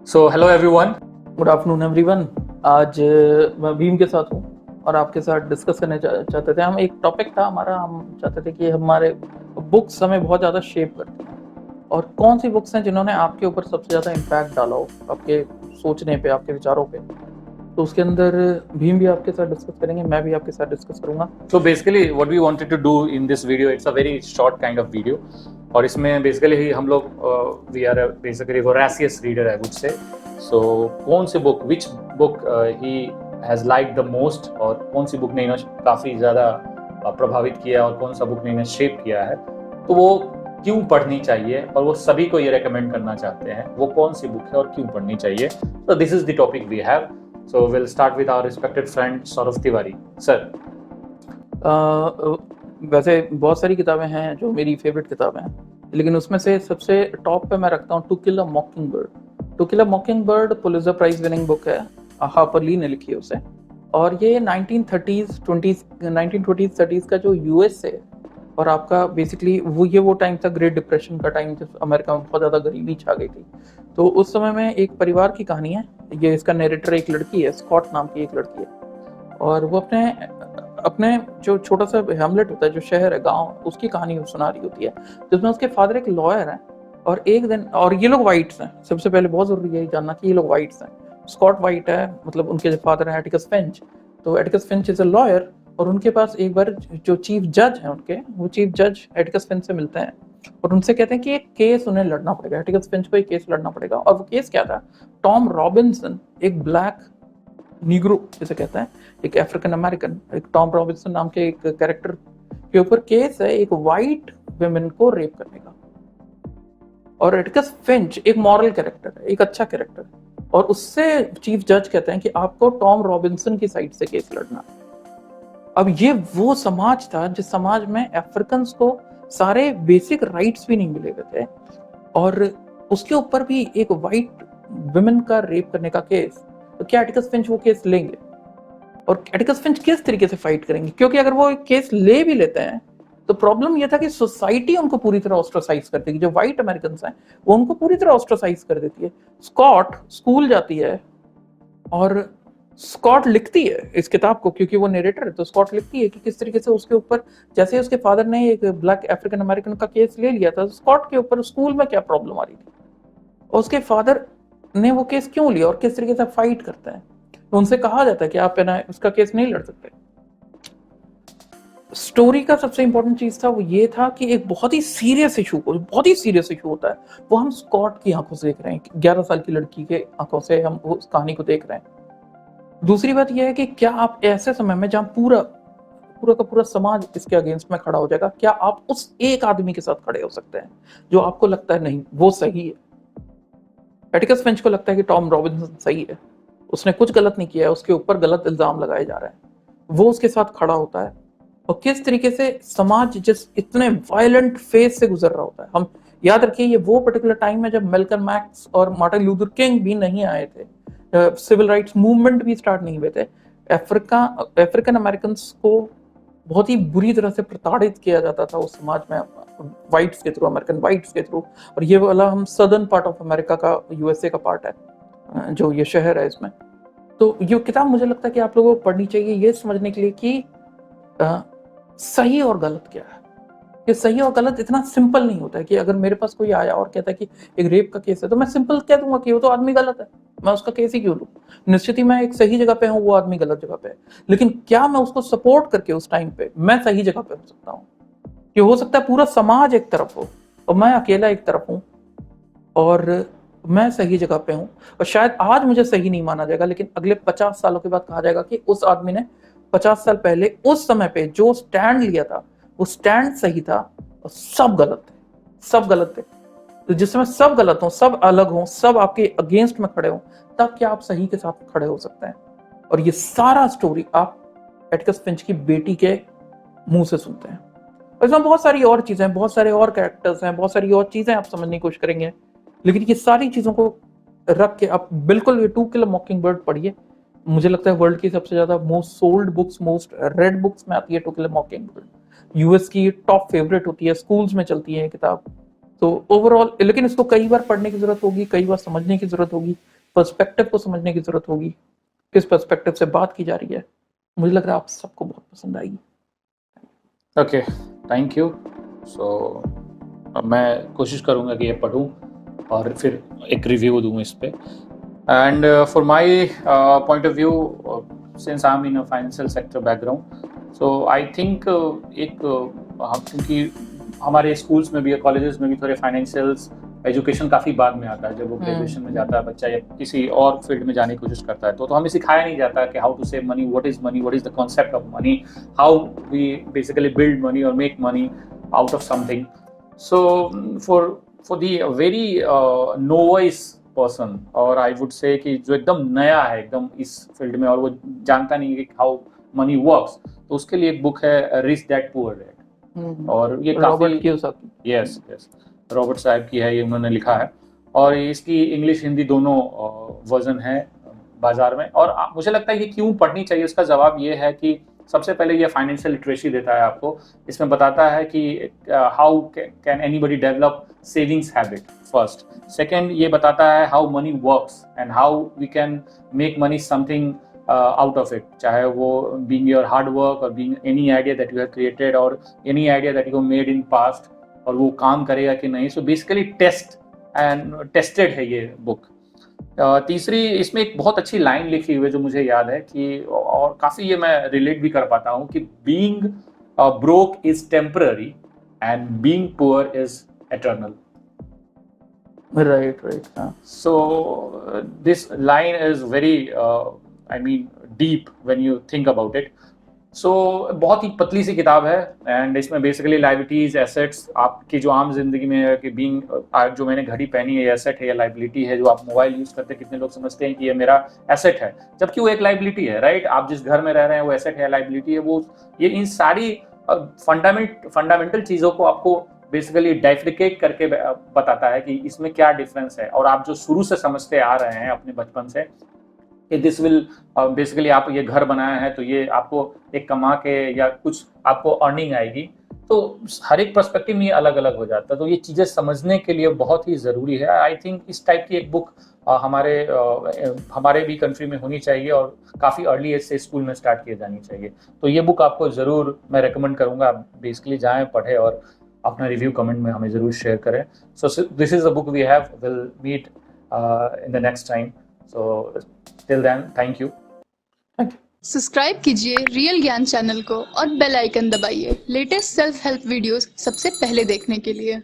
So hello everyone. Good afternoon everyone. आज मैं भीम के साथ हूँ और आपके साथ डिस्कस करने चाहते थे। हम एक टॉपिक था हमारा, हम चाहते थे कि हमारे बुक्स हमें बहुत ज़्यादा शेप करती हैं और कौन सी बुक्स हैं जिन्होंने आपके ऊपर सबसे ज़्यादा इम्पैक्ट डाला हो, आपके सोचने पे, आपके विचारों पे। तो उसके अंदर भीम भी आपके साथ डिस्कस करेंगे, मैं भी आपके साथ डिस्कस करूंगा। So basically what we wanted to do in this video, it's a very short kind of video, और इसमें बेसिकली ही हम लोग we are basically voracious reader है मुझसे। सो कौन सी book, which book he has like the most, और कौन सी बुक ने इन्हें काफ़ी ज़्यादा प्रभावित किया और कौन सा बुक ने इन्हें शेप किया है, तो वो क्यों पढ़नी चाहिए और वो सभी को ये रेकमेंड करना चाहते हैं, वो कौन सी बुक है और क्यों पढ़नी चाहिए। तो this is the topic we have. So will start with our respected friend Saurabh Tiwari sir. वैसे बहुत सारी किताबें हैं जो मेरी फेवरेट किताबें हैं, लेकिन उसमें से सबसे टॉप पे मैं रखता हूँ to kill a mockingbird. To kill a mockingbird Pulitzer prize winning book है, हार्पर ली ने लिखी है उसे। और ये 1930s 20s 1920s 30s का जो यूएस है, और आपका बेसिकली वो टाइम था, ग्रेट डिप्रेशन का टाइम, जब अमेरिका में बहुत ज़्यादा गरीबी छा गई थी। तो उस समय में एक परिवार की कहानी है। ये इसका नरेटर एक लड़की है, स्कॉट नाम की एक लड़की है, और वो अपने अपने जो छोटा सा हैमलेट होता है, जो शहर है, गांव, उसकी कहानी सुना रही होती है, जिसमें उसके फादर एक लॉयर है। और एक दिन, और ये लोग वाइट्स हैं, सबसे पहले बहुत जरूरी है जानना कि ये लोग वाइट्स हैं। स्कॉट वाइट है, मतलब उनके जो फादर है एटिकस फिंच। तो Atticus Finch is a lawyer, और उनके पास एक बार जो चीफ जज है उनके, वो चीफ जज एटिकस फिंच से मिलते हैं और उनसे कहते हैं कि एक केस उन्हें लड़ना पड़ेगा, एटिकस फिंच को एक केस लड़ना पड़ेगा। और वो केस क्या था? टॉम रॉबिन्सन, एक ब्लैक नीग्रो जिसे कहते हैं, एक अफ्रीकन अमेरिकन, एक टॉम रॉबिन्सन नाम के एक कैरेक्टर के ऊपर केस है, एक वाइट वुमेन को रेप करने का। और एटिकस फिंच एक मॉरल कैरेक्टर है, एक अच्छा कैरेक्टर है, और उससे चीफ जज कहते हैं कि आपको टॉम रॉबिन्सन की साइड से केस लड़ना। अब ये वो समाज था जिस समाज में अफ्रीकन को सारे बेसिक राइट्स भी नहीं मिले हुए थे, और उसके ऊपर भी एक वाइट वुमेन का रेप करने का केस। तो क्या एटिकस फिंच वो केस लेंगे? और एटिकस फिंच किस तरीके से फाइट करेंगे? क्योंकि अगर वो एक केस ले भी लेते हैं तो प्रॉब्लम ये था कि सोसाइटी उनको पूरी तरह ऑस्ट्रासाइज कर देगी। जो व्हाइट अमेरिकन हैं वो उनको पूरी तरह ऑस्ट्रासाइज कर देती है। स्कॉट स्कूल जाती है और स्कॉट लिखती है इस किताब को, क्योंकि वो नरेटर है, तो स्कॉट लिखती है कि किस तरीके से उसके ऊपर, जैसे उसके फादर ने एक ब्लैक अफ्रीकन अमेरिकन का केस ले लिया था, स्कॉट के ऊपर स्कूल में क्या प्रॉब्लम आ रही थी, और उसके फादर ने वो केस क्यों लिया और किस तरीके से फाइट करता है। तो उनसे कहा जाता है कि आप है ना उसका केस नहीं लड़ सकते। स्टोरी का सबसे इंपॉर्टेंट चीज था वो ये था कि एक बहुत ही सीरियस इशू को, बहुत ही सीरियस इशू होता है, वो हम स्कॉट की आंखों से देख रहे हैं, 11 साल की लड़की के आंखों से हम उस कहानी को देख रहे हैं। दूसरी बात यह है कि क्या आप ऐसे समय में जहां पूरा पूरा का पूरा समाज इसके अगेंस्ट में खड़ा हो जाएगा, क्या आप उस एक आदमी के साथ खड़े हो सकते हैं जो आपको लगता है नहीं वो सही है? एटिकस फिंच को लगता है कि टॉम रॉबिन्सन सही है, उसने कुछ गलत नहीं किया है, उसके ऊपर गलत इल्जाम लगाए जा रहे हैं। वो उसके साथ खड़ा होता है, और किस तरीके से समाज जिस इतने वायलेंट फेज से गुजर रहा होता है। हम याद रखिए, ये वो पर्टिकुलर टाइम है जब मेल्कम एक्स और मार्टिन लूथर किंग भी नहीं आए थे, सिविल राइट्स मूवमेंट भी स्टार्ट नहीं हुए थे। अफ्रीकन अमेरिकन को बहुत ही बुरी तरह से प्रताड़ित किया जाता था उस समाज में, व्हाइट्स के थ्रू, अमेरिकन व्हाइट्स के थ्रू। और ये वाला हम सदर्न पार्ट ऑफ अमेरिका का, यूएसए का पार्ट है, जो ये शहर है इसमें। तो ये किताब मुझे लगता है कि आप लोगों को पढ़नी चाहिए, ये समझने के लिए कि सही और गलत क्या है। ये सही और गलत इतना सिंपल नहीं होता है कि अगर मेरे पास कोई आया और कहता है कि एक रेप का केस है, तो मैं सिंपल कह दूंगा कि वो तो आदमी गलत है, मैं उसका केस ही क्यों लूं? निश्चित ही मैं एक सही जगह पे हूँ, वो आदमी गलत जगह पे है, लेकिन क्या मैं उसको सपोर्ट करके उस टाइम पे मैं सही जगह पे हो सकता हूँ? कि हो सकता है पूरा समाज एक तरफ हो और मैं अकेला एक तरफ हूँ, और मैं सही जगह पे हूँ, और शायद आज मुझे सही नहीं माना जाएगा, लेकिन अगले 50 सालों के बाद कहा जाएगा कि उस आदमी ने 50 साल पहले उस समय पे जो स्टैंड लिया था वो स्टैंड सही था, और सब गलत थे, सब गलत थे। तो जिस समय सब गलत हो, सब अलग हो, सब आपके अगेंस्ट में खड़े हो, तब क्या आप सही के साथ खड़े हो सकते हैं? और ये सारा स्टोरी आप एटिकस फिंच की बेटी के मुंह से सुनते हैं। और इसमें बहुत सारी और चीजें, बहुत सारे और कैरेक्टर्स हैं, बहुत सारी और चीजें आप समझने की कोशिश करेंगे, लेकिन ये सारी चीजों को रख के आप बिल्कुल ये टू किल अ मॉकिंगबर्ड पढ़िए। मुझे लगता है वर्ल्ड की सबसे ज्यादा most sold books, most read books में आती है to kill a mockingbird. US की टॉप फेवरेट होती है, स्कूल्स में चलती है किताब। तो ओवरऑल, लेकिन इसको कई बार पढ़ने की जरूरत होगी, कई बार समझने की जरूरत होगी, पर्सपेक्टिव को समझने की जरूरत होगी, किस पर्सपेक्टिव से बात की जा रही है। मुझे लग रहा है आप सबको बहुत पसंद आएगी। Okay, thank you. सो मैं कोशिश करूँगा कि ये पढूँ और फिर एक रिव्यू दूँ इस पे। And for my point of view, since I am in a financial sector background, so I think क्योंकि हमारे स्कूल्स में भी या कॉलेजेस में भी थोड़े फाइनेंशियल्स एजुकेशन काफ़ी बाद में आता है, जब वो ग्रेजुएशन में जाता है बच्चा या किसी और फील्ड में जाने की कोशिश करता है, तो हमें सिखाया नहीं जाता कि how to save money, what is the concept of money, how we basically build money और make money out of something. So for the very novice person, और आई वुड से कि जो एकदम नया है एकदम इस फील्ड में और वो जानता नहीं है कि हाउ मनी वर्क्स, तो उसके लिए एक बुक है रिच डैड पुअर डैड, और ये रॉबर्ट काफी कियोसाकी। यस यस रॉबर्ट साहब की है, ये उन्होंने लिखा है, और इसकी इंग्लिश हिंदी दोनों वर्जन है बाजार में। और मुझे लगता है कि क्यों पढ़नी चाहिए, उसका जवाब ये है कि सबसे पहले ये फाइनेंशियल लिटरेसी देता है आपको। इसमें बताता है कि how can anybody develop savings habit first, second ये बताता है how money works and how we can make money something out of it, चाहे वो बीइंग योर हार्ड वर्क और being any idea that you have created और any idea that you have made in past, और वो काम करेगा कि नहीं। सो बेसिकली टेस्टेड है ये बुक। तीसरी, इसमें एक बहुत अच्छी लाइन लिखी हुई है जो मुझे याद है कि, और काफी ये मैं रिलेट भी कर पाता हूँ कि being broke is temporary and being poor is eternal. Right right, हाँ। So this line is very, I mean, deep when you think about it. So बहुत ही पतली सी किताब है, एंड इसमें बेसिकली लाइबिलिटीज एसेट्स आपकी जो आम जिंदगी में है कि बीइंग, जो मैंने घड़ी पहनी है एसेट है या लाइबिलिटी है, जो आप मोबाइल यूज करते हैं कितने लोग समझते हैं कि ये मेरा एसेट है, जबकि वो एक लाइबिलिटी है, राइट। आप जिस घर में रह रहे हैं वो एसेट है, लाइबिलिटी है, वो ये इन सारी फंडामेंटल चीजों को आपको बेसिकली डाइफ्रिकेट करके बताता है कि इसमें क्या डिफरेंस है। और आप जो शुरू से समझते आ रहे हैं अपने बचपन से कि दिस विल बेसिकली, आप ये घर बनाया है तो ये आपको एक कमा के या कुछ आपको अर्निंग आएगी, तो हर एक पर्सपेक्टिव में ये अलग अलग हो जाता है। तो ये चीज़ें समझने के लिए बहुत ही ज़रूरी है। आई थिंक इस टाइप की एक बुक हमारे भी कंट्री में होनी चाहिए और काफ़ी अर्ली एज से स्कूल में स्टार्ट किए जानी चाहिए। तो ये बुक आपको ज़रूर मैं रिकमेंड करूँगा, आप बेसिकली जाएँ, पढ़ें और अपना रिव्यू कमेंट में हमें ज़रूर शेयर करें। So this is a book we have, will meet in the next time. So till then, thank you. Subscribe कीजिए रियल ज्ञान चैनल को और बेल आइकन दबाइए लेटेस्ट सेल्फ हेल्प वीडियोस सबसे पहले देखने के लिए।